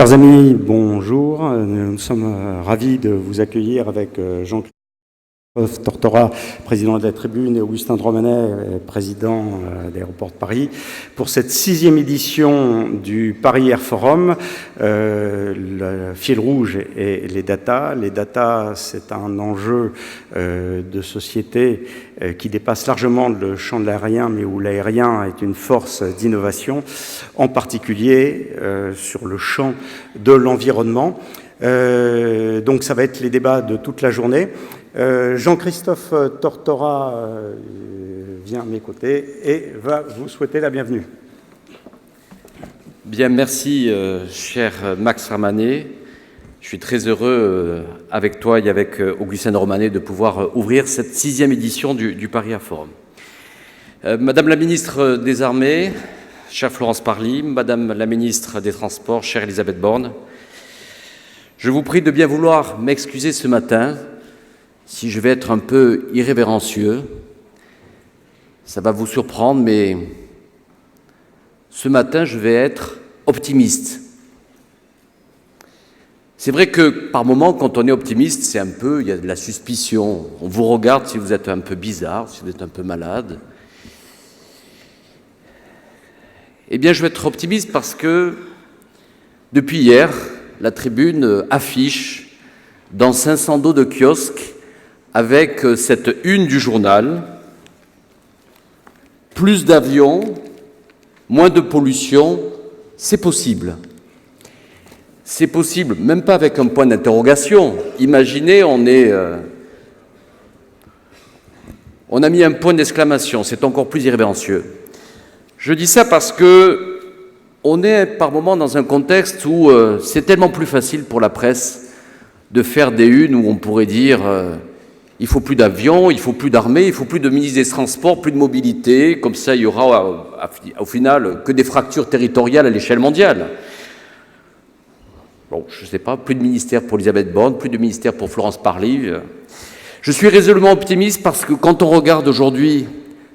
Chers amis, bonjour. Nous sommes ravis de vous accueillir avec Jean-Christophe Tortora, président de la Tribune, et Augustin de Romanet, président de l'Aéroport de Paris, pour cette 6e édition du Paris Air Forum. Le fil rouge est les data. Les data, c'est un enjeu de société qui dépasse largement le champ de l'aérien, mais où l'aérien est une force d'innovation, en particulier sur le champ de l'environnement. Donc ça va être les débats de toute la journée. Jean-Christophe Tortora vient à mes côtés et va vous souhaiter la bienvenue. Bien, merci, cher Max Ramanet. Je suis très heureux, avec toi et avec Augustin de Romanet, de pouvoir ouvrir cette 6e édition du Paris Air Forum. Madame la ministre des Armées, chère Florence Parly, Madame la ministre des Transports, chère Elisabeth Borne, je vous prie de bien vouloir m'excuser ce matin si je vais être un peu irrévérencieux. Ça va vous surprendre, mais ce matin, je vais être optimiste. C'est vrai que par moments, quand on est optimiste, c'est un peu, il y a de la suspicion. On vous regarde si vous êtes un peu bizarre, si vous êtes un peu malade. Eh bien, je vais être optimiste parce que depuis hier, la Tribune affiche dans 500 dos de kiosques avec cette une du journal: plus d'avions, moins de pollution, c'est possible. C'est possible, même pas avec un point d'interrogation. Imaginez, on a mis un point d'exclamation, c'est encore plus irrévérencieux. Je dis ça parce que on est par moments dans un contexte où c'est tellement plus facile pour la presse de faire des unes où on pourrait dire il faut plus d'avions, il faut plus d'armées, il faut plus de ministre des Transports, plus de mobilité, comme ça il y aura au final que des fractures territoriales à l'échelle mondiale. Bon, je ne sais pas, plus de ministère pour Elisabeth Borne, plus de ministère pour Florence Parly. Je suis résolument optimiste parce que quand on regarde aujourd'hui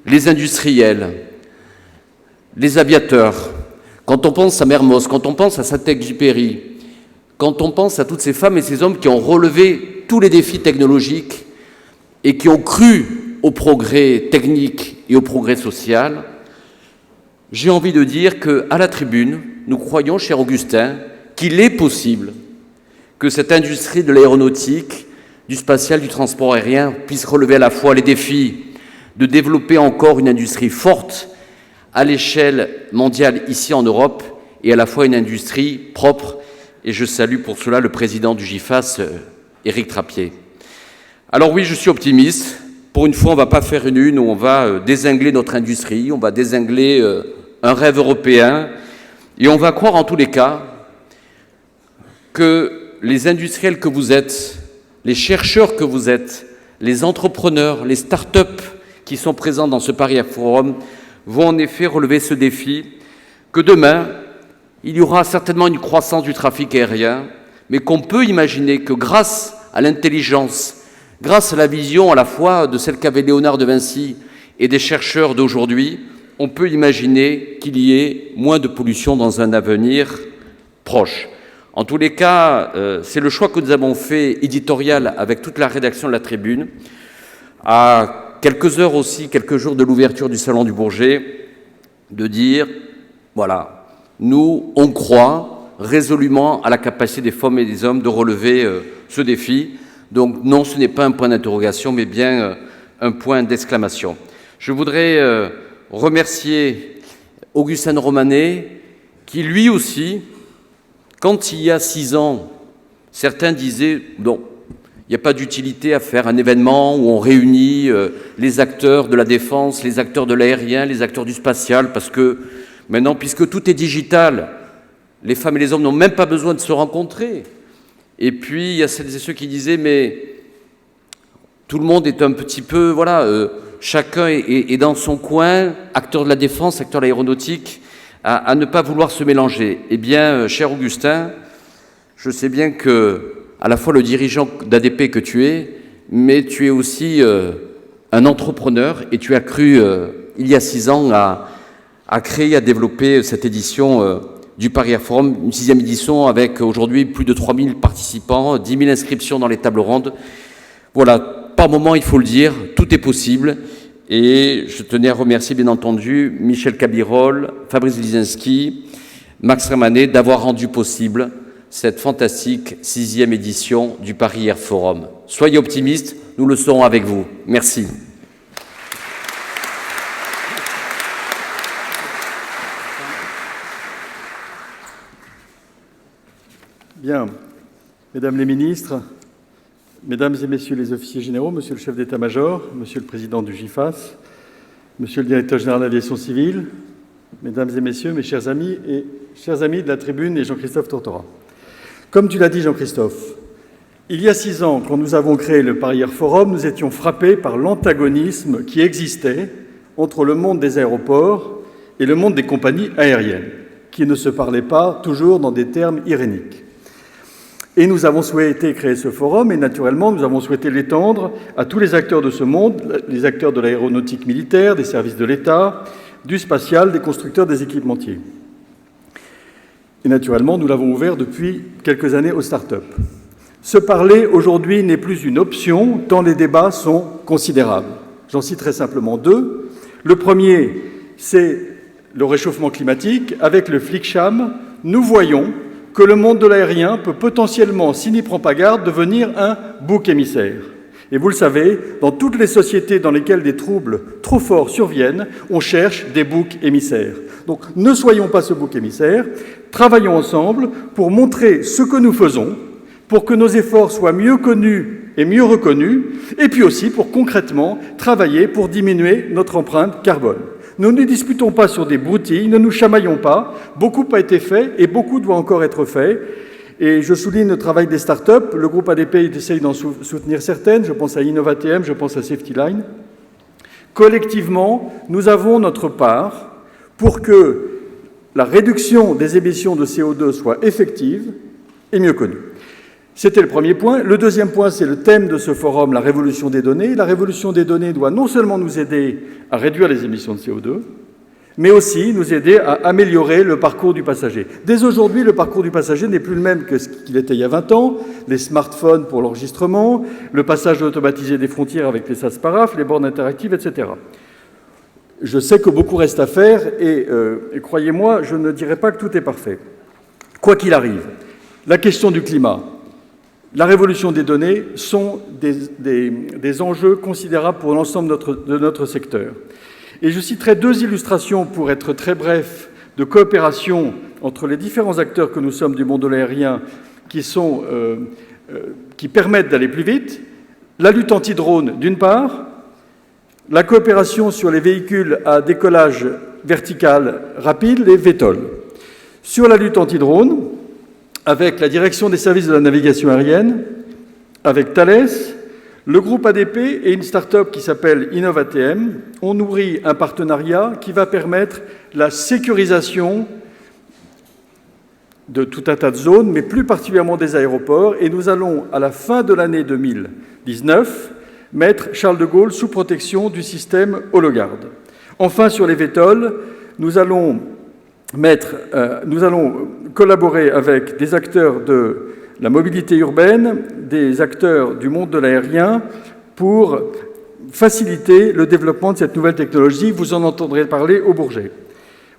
les industriels, les aviateurs, quand on pense à Mermoz, quand on pense à Saint-Exupéry, quand on pense à toutes ces femmes et ces hommes qui ont relevé tous les défis technologiques et qui ont cru au progrès technique et au progrès social, j'ai envie de dire qu'à la Tribune, nous croyons, cher Augustin, qu'il est possible que cette industrie de l'aéronautique, du spatial, du transport aérien puisse relever à la fois les défis de développer encore une industrie forte à l'échelle mondiale ici en Europe et à la fois une industrie propre. Et je salue pour cela le président du GIFAS, Éric Trappier. Alors oui, je suis optimiste. Pour une fois, on ne va pas faire une où on va désingler notre industrie, on va désingler un rêve européen, et on va croire en tous les cas que les industriels que vous êtes, les chercheurs que vous êtes, les entrepreneurs, les start-up qui sont présents dans ce Paris Air Forum vont en effet relever ce défi, que demain, il y aura certainement une croissance du trafic aérien, mais qu'on peut imaginer que grâce à l'intelligence, grâce à la vision à la fois de celle qu'avait Léonard de Vinci et des chercheurs d'aujourd'hui, on peut imaginer qu'il y ait moins de pollution dans un avenir proche. En tous les cas, c'est le choix que nous avons fait éditorial avec toute la rédaction de la Tribune, à quelques heures aussi, quelques jours de l'ouverture du Salon du Bourget, de dire, voilà, nous, on croit résolument à la capacité des femmes et des hommes de relever ce défi. Donc non, ce n'est pas un point d'interrogation, mais bien un point d'exclamation. Je voudrais remercier Augustin de Romanet, qui lui aussi, quand il y a 6 ans, certains disaient « non, il n'y a pas d'utilité à faire un événement où on réunit les acteurs de la défense, les acteurs de l'aérien, les acteurs du spatial, parce que maintenant, puisque tout est digital, les femmes et les hommes n'ont même pas besoin de se rencontrer. » Et puis, il y a celles et ceux qui disaient « mais tout le monde est un petit peu, voilà, chacun est dans son coin, acteur de la défense, acteur de l'aéronautique, à ne pas vouloir se mélanger. » Eh bien, cher Augustin, je sais bien que à la fois le dirigeant d'ADP que tu es, mais tu es aussi un entrepreneur et tu as cru, il y a 6 ans, à créer, à développer cette édition du Paris Air Forum, une 6e édition avec aujourd'hui plus de 3000 participants, 10 000 inscriptions dans les tables rondes. Voilà, par moment, il faut le dire, tout est possible. Et je tenais à remercier bien entendu Michel Cabirol, Fabrice Lisinski, Max Remanet d'avoir rendu possible cette fantastique 6e édition du Paris Air Forum. Soyez optimistes, nous le serons avec vous. Merci. Bien, Mesdames les ministres, Mesdames et Messieurs les officiers généraux, Monsieur le chef d'état-major, Monsieur le président du GIFAS, Monsieur le directeur général de l'aviation civile, Mesdames et Messieurs, mes chers amis de la tribune et Jean-Christophe Tortora. Comme tu l'as dit, Jean-Christophe, il y a 6 ans, quand nous avons créé le Paris Air Forum, nous étions frappés par l'antagonisme qui existait entre le monde des aéroports et le monde des compagnies aériennes, qui ne se parlaient pas toujours dans des termes iréniques. Et nous avons souhaité créer ce forum et naturellement, nous avons souhaité l'étendre à tous les acteurs de ce monde, les acteurs de l'aéronautique militaire, des services de l'État, du spatial, des constructeurs, des équipementiers. Et naturellement, nous l'avons ouvert depuis quelques années aux start-up. Se parler aujourd'hui n'est plus une option, tant les débats sont considérables. J'en citerai simplement 2. Le premier, c'est le réchauffement climatique. Avec le FLICSHAM, nous voyons que le monde de l'aérien peut potentiellement, s'il n'y prend pas garde, devenir un bouc émissaire. Et vous le savez, dans toutes les sociétés dans lesquelles des troubles trop forts surviennent, on cherche des boucs émissaires. Donc ne soyons pas ce bouc émissaire, travaillons ensemble pour montrer ce que nous faisons, pour que nos efforts soient mieux connus et mieux reconnus, et puis aussi pour concrètement travailler pour diminuer notre empreinte carbone. Nous ne disputons pas sur des broutilles, ne nous chamaillons pas. Beaucoup a été fait et beaucoup doit encore être fait. Et je souligne le travail des start-up. Le groupe ADP essaye d'en soutenir certaines. Je pense à InnovaTM, je pense à SafetyLine. Collectivement, nous avons notre part pour que la réduction des émissions de CO2 soit effective et mieux connue. C'était le premier point. Le deuxième point, c'est le thème de ce forum, la révolution des données. La révolution des données doit non seulement nous aider à réduire les émissions de CO2, mais aussi nous aider à améliorer le parcours du passager. Dès aujourd'hui, le parcours du passager n'est plus le même que ce qu'il était il y a 20 ans. Les smartphones pour l'enregistrement, le passage automatisé des frontières avec les sas paraphes, les bornes interactives, etc. Je sais que beaucoup reste à faire et croyez-moi, je ne dirais pas que tout est parfait. Quoi qu'il arrive, la question du climat, la révolution des données sont des enjeux considérables pour l'ensemble de notre secteur. Et je citerai 2 illustrations pour être très bref de coopération entre les différents acteurs que nous sommes du monde de l'aérien qui permettent d'aller plus vite. La lutte anti-drone d'une part, la coopération sur les véhicules à décollage vertical rapide, les VTOL. Sur la lutte anti-drone, avec la direction des services de la navigation aérienne, avec Thales, le groupe ADP et une start-up qui s'appelle InnovaTM ont nourri un partenariat qui va permettre la sécurisation de tout un tas de zones, mais plus particulièrement des aéroports. Et nous allons, à la fin de l'année 2019, mettre Charles de Gaulle sous protection du système Hologuard. Enfin, sur les VTOL, nous allons collaborer avec des acteurs de la mobilité urbaine, des acteurs du monde de l'aérien pour faciliter le développement de cette nouvelle technologie. Vous en entendrez parler au Bourget.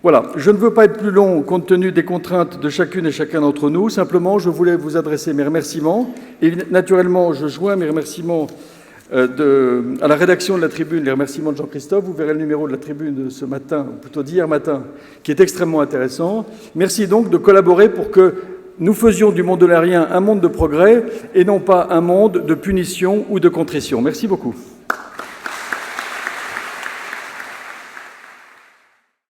Voilà, je ne veux pas être plus long compte tenu des contraintes de chacune et chacun d'entre nous. Simplement, je voulais vous adresser mes remerciements. Et naturellement, je joins mes remerciements à la rédaction de la Tribune, les remerciements de Jean-Christophe. Vous verrez le numéro de la Tribune de ce matin, ou plutôt d'hier matin, qui est extrêmement intéressant. Merci donc de collaborer pour que nous faisions du monde de l'aérien un monde de progrès et non pas un monde de punition ou de contrition. Merci beaucoup.